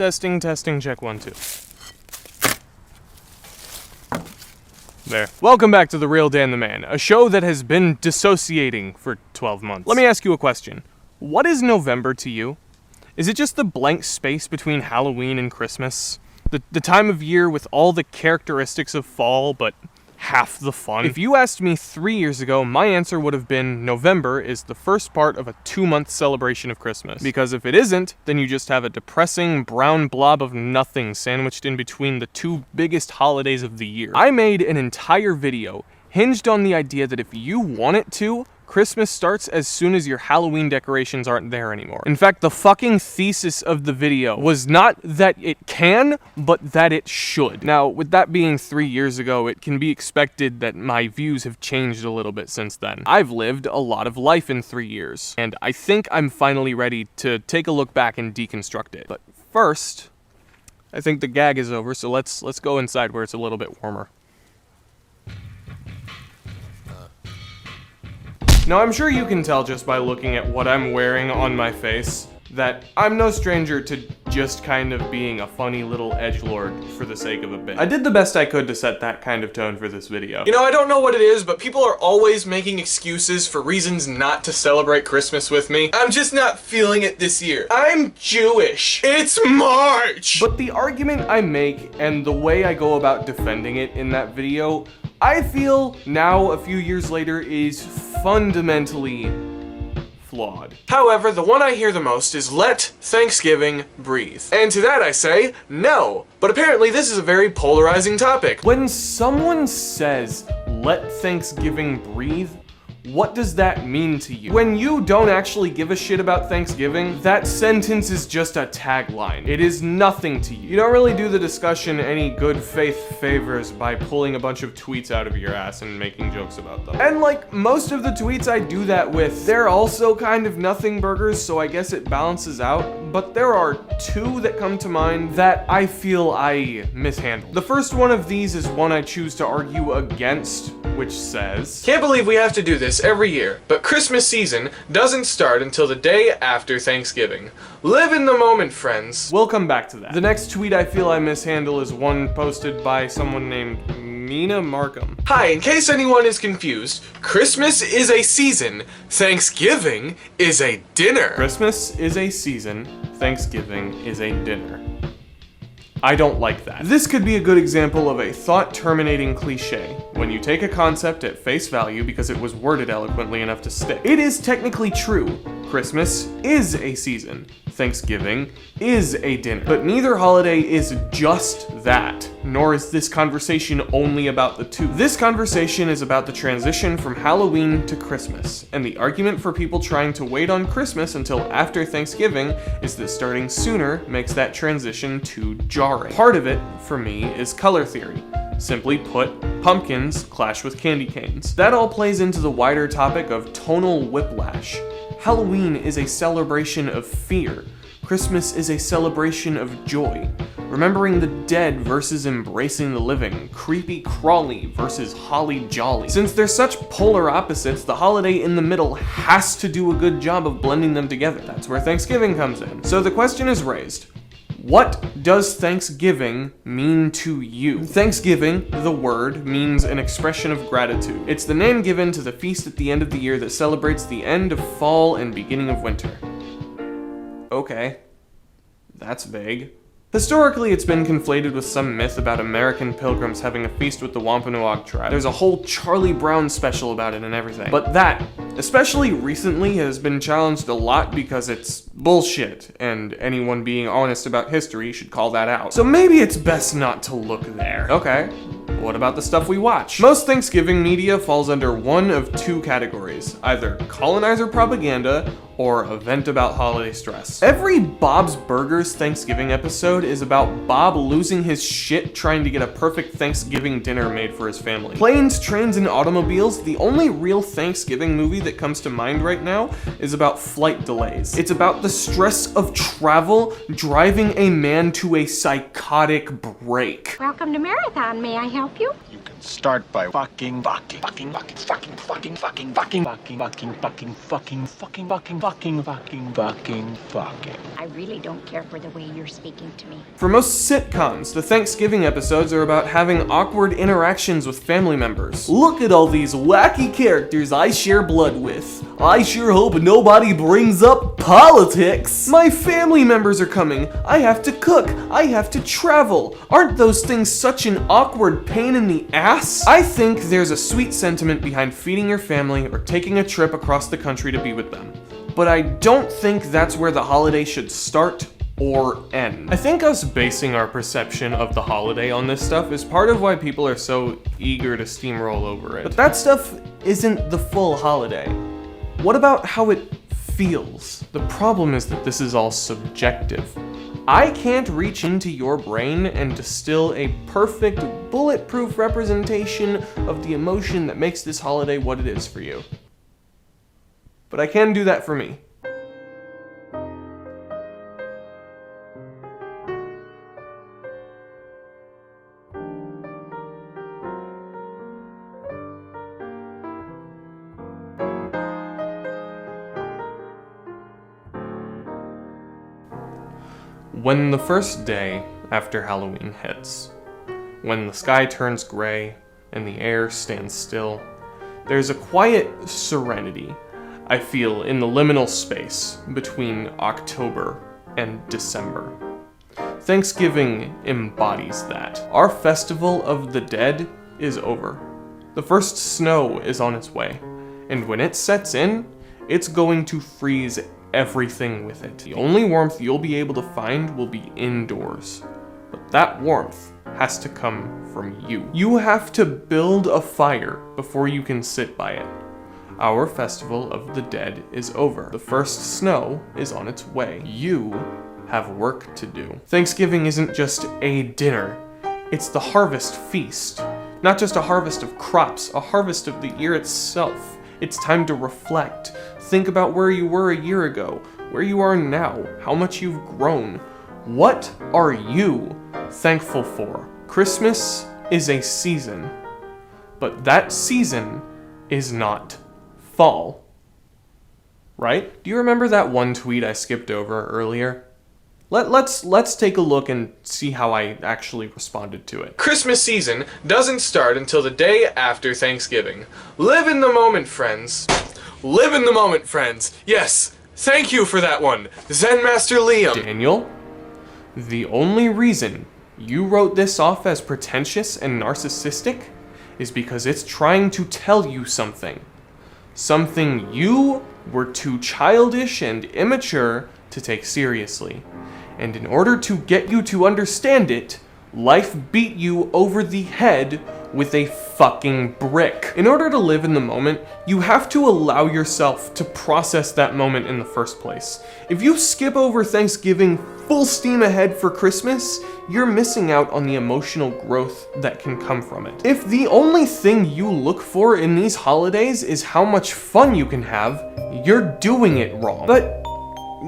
Testing, check 1, 2. There. Welcome back to The Real Dan the Man, a show that has been dissociating for 12 months. Let me ask you a question. What is November to you? Is it just the blank space between Halloween and Christmas? The time of year with all the characteristics of fall, but half the fun? If you asked me 3 years ago, my answer would have been November is the first part of a 2-month celebration of Christmas. Because if it isn't, then you just have a depressing brown blob of nothing sandwiched in between the two biggest holidays of the year. I made an entire video hinged on the idea that if you want it to, Christmas starts as soon as your Halloween decorations aren't there anymore. In fact, the fucking thesis of the video was not that it can, but that it should. Now, with that being 3 years ago, it can be expected that my views have changed a little bit since then. I've lived a lot of life in 3 years, and I think I'm finally ready to take a look back and deconstruct it. But first, I think the gag is over, so let's go inside where it's a little bit warmer. Now, I'm sure you can tell just by looking at what I'm wearing on my face that I'm no stranger to just kind of being a funny little edgelord for the sake of a bit. I did the best I could to set that kind of tone for this video. You know, I don't know what it is, but people are always making excuses for reasons not to celebrate Christmas with me. I'm just not feeling it this year. I'm Jewish. It's March! But the argument I make and the way I go about defending it in that video, I feel now, a few years later, is fundamentally flawed. However, the one I hear the most is let Thanksgiving breathe. And to that I say, no. But apparently this is a very polarizing topic. When someone says, let Thanksgiving breathe, what does that mean to you? When you don't actually give a shit about Thanksgiving, that sentence is just a tagline. It is nothing to you. You don't really do the discussion any good faith favors by pulling a bunch of tweets out of your ass and making jokes about them. And like most of the tweets I do that with, they're also kind of nothing burgers, so I guess it balances out. But there are two that come to mind that I feel I mishandled. The first one of these is one I choose to argue against, which says, "Can't believe we have to do this every year, but Christmas season doesn't start until the day after Thanksgiving. Live in the moment, friends." We'll come back to that. The next tweet I feel I mishandle is one posted by someone named Mina Markham. "Hi, in case anyone is confused, Christmas is a season, Thanksgiving is a dinner." Christmas is a season, Thanksgiving is a dinner. I don't like that. This could be a good example of a thought-terminating cliche, when you take a concept at face value because it was worded eloquently enough to stick. It is technically true. Christmas is a season. Thanksgiving is a dinner. But neither holiday is just that, nor is this conversation only about the two. This conversation is about the transition from Halloween to Christmas, and the argument for people trying to wait on Christmas until after Thanksgiving is that starting sooner makes that transition too jarring. Part of it, for me, is color theory. Simply put, pumpkins clash with candy canes. That all plays into the wider topic of tonal whiplash. Halloween is a celebration of fear. Christmas is a celebration of joy. Remembering the dead versus embracing the living. Creepy crawly versus holly jolly. Since they're such polar opposites, the holiday in the middle has to do a good job of blending them together. That's where Thanksgiving comes in. So the question is raised. What does Thanksgiving mean to you? Thanksgiving, the word, means an expression of gratitude. It's the name given to the feast at the end of the year that celebrates the end of fall and beginning of winter. Okay, that's vague. Historically, it's been conflated with some myth about American pilgrims having a feast with the Wampanoag tribe. There's a whole Charlie Brown special about it and everything. But that, especially recently, has been challenged a lot because it's bullshit, and anyone being honest about history should call that out. So maybe it's best not to look there. Okay, what about the stuff we watch? Most Thanksgiving media falls under one of two categories, either colonizer propaganda or event about holiday stress. Every Bob's Burgers Thanksgiving episode is about Bob losing his shit trying to get a perfect Thanksgiving dinner made for his family. Planes, Trains, and Automobiles, the only real Thanksgiving movie that comes to mind right now is about flight delays. It's about the stress of travel driving a man to a psychotic break. Welcome to Marathon. May I help you? You can start by fucking. I really don't care for the way you're speaking to me. For most sitcoms, the Thanksgiving episodes are about having awkward interactions with family members. Look at all these wacky characters I share blood with. I sure hope nobody brings up politics. My family members are coming. I have to cook. I have to travel. Aren't those things such an awkward pain in the ass? I think there's a sweet sentiment behind feeding your family or taking a trip across the country to be with them. But I don't think that's where the holiday should start or end. I think us basing our perception of the holiday on this stuff is part of why people are so eager to steamroll over it. But that stuff isn't the full holiday. What about how it feels? The problem is that this is all subjective. I can't reach into your brain and distill a perfect, bulletproof representation of the emotion that makes this holiday what it is for you. But I can do that for me. When the first day after Halloween hits, when the sky turns gray and the air stands still, there's a quiet serenity I feel in the liminal space between October and December. Thanksgiving embodies that. Our festival of the dead is over. The first snow is on its way, and when it sets in, it's going to freeze everything with it. The only warmth you'll be able to find will be indoors, but that warmth has to come from you. You have to build a fire before you can sit by it. Our festival of the dead is over. The first snow is on its way. You have work to do. Thanksgiving isn't just a dinner, it's the harvest feast. Not just a harvest of crops, a harvest of the year itself. It's time to reflect. Think about where you were a year ago, where you are now, how much you've grown. What are you thankful for? Christmas is a season, but that season is not fall. Right? Do you remember that one tweet I skipped over earlier? Let's take a look and see how I actually responded to it. Christmas season doesn't start until the day after Thanksgiving. Live in the moment, friends. Live in the moment, friends. Yes, thank you for that one, Zen Master Liam. Daniel, the only reason you wrote this off as pretentious and narcissistic is because it's trying to tell you something. Something you were too childish and immature to take seriously. And in order to get you to understand it, life beat you over the head with a fucking brick. In order to live in the moment, you have to allow yourself to process that moment in the first place. If you skip over Thanksgiving full steam ahead for Christmas, you're missing out on the emotional growth that can come from it. If the only thing you look for in these holidays is how much fun you can have, you're doing it wrong. But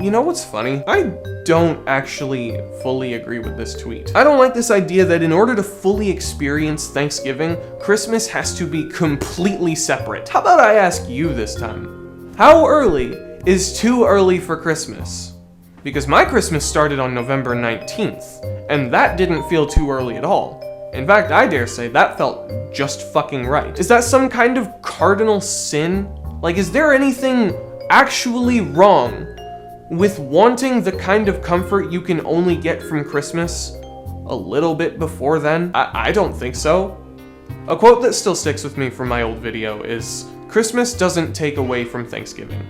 you know what's funny? I don't actually fully agree with this tweet. I don't like this idea that in order to fully experience Thanksgiving, Christmas has to be completely separate. How about I ask you this time? How early is too early for Christmas? Because my Christmas started on November 19th, and that didn't feel too early at all. In fact, I dare say that felt just fucking right. Is that some kind of cardinal sin? Like, is there anything actually wrong with wanting the kind of comfort you can only get from Christmas a little bit before then? I don't think so. A quote that still sticks with me from my old video is, "Christmas doesn't take away from Thanksgiving.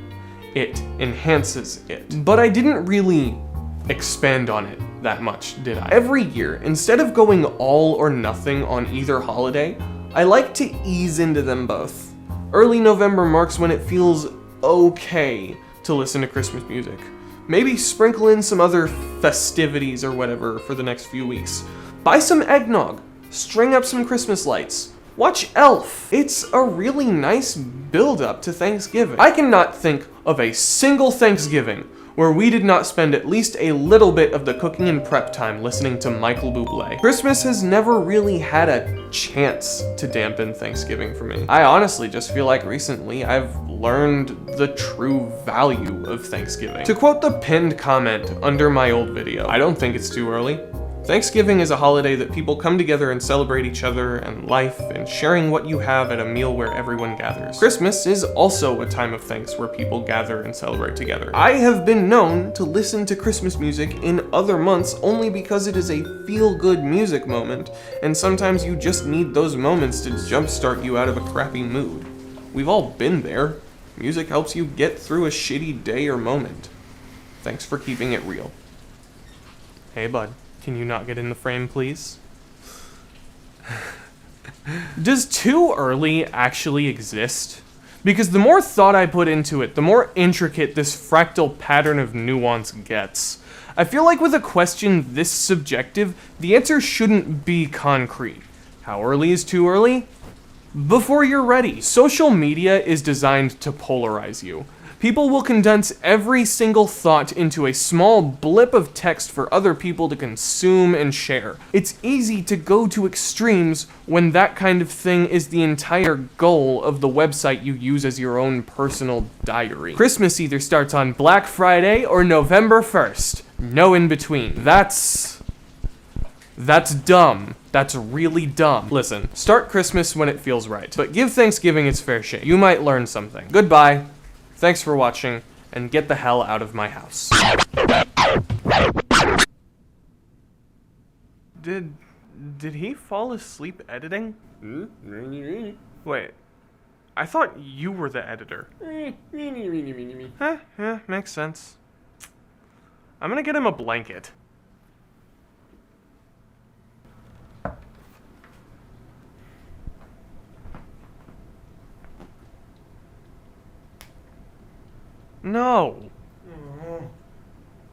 It enhances it." But I didn't really expand on it that much, did I? Every year, instead of going all or nothing on either holiday, I like to ease into them both. Early November marks when it feels okay to listen to Christmas music. Maybe sprinkle in some other festivities or whatever for the next few weeks. Buy some eggnog, string up some Christmas lights, watch Elf. It's a really nice build-up to Thanksgiving. I cannot think of a single Thanksgiving where we did not spend at least a little bit of the cooking and prep time listening to Michael Bublé. Christmas has never really had a chance to dampen Thanksgiving for me. I honestly just feel like recently I've learned the true value of Thanksgiving. To quote the pinned comment under my old video, I don't think it's too early. Thanksgiving is a holiday that people come together and celebrate each other and life and sharing what you have at a meal where everyone gathers. Christmas is also a time of thanks where people gather and celebrate together. I have been known to listen to Christmas music in other months only because it is a feel-good music moment, and sometimes you just need those moments to jumpstart you out of a crappy mood. We've all been there. Music helps you get through a shitty day or moment. Thanks for keeping it real. Hey bud. Can you not get in the frame, please? Does too early actually exist? Because the more thought I put into it, the more intricate this fractal pattern of nuance gets. I feel like with a question this subjective, the answer shouldn't be concrete. How early is too early? Before you're ready. Social media is designed to polarize you. People will condense every single thought into a small blip of text for other people to consume and share. It's easy to go to extremes when that kind of thing is the entire goal of the website you use as your own personal diary. Christmas either starts on Black Friday or November 1st. No in between. That's dumb. That's really dumb. Listen, start Christmas when it feels right, but give Thanksgiving its fair shake. You might learn something. Goodbye. Thanks for watching, and get the hell out of my house. Did he fall asleep editing? Wait, I thought you were the editor. Yeah, makes sense. I'm gonna get him a blanket. No.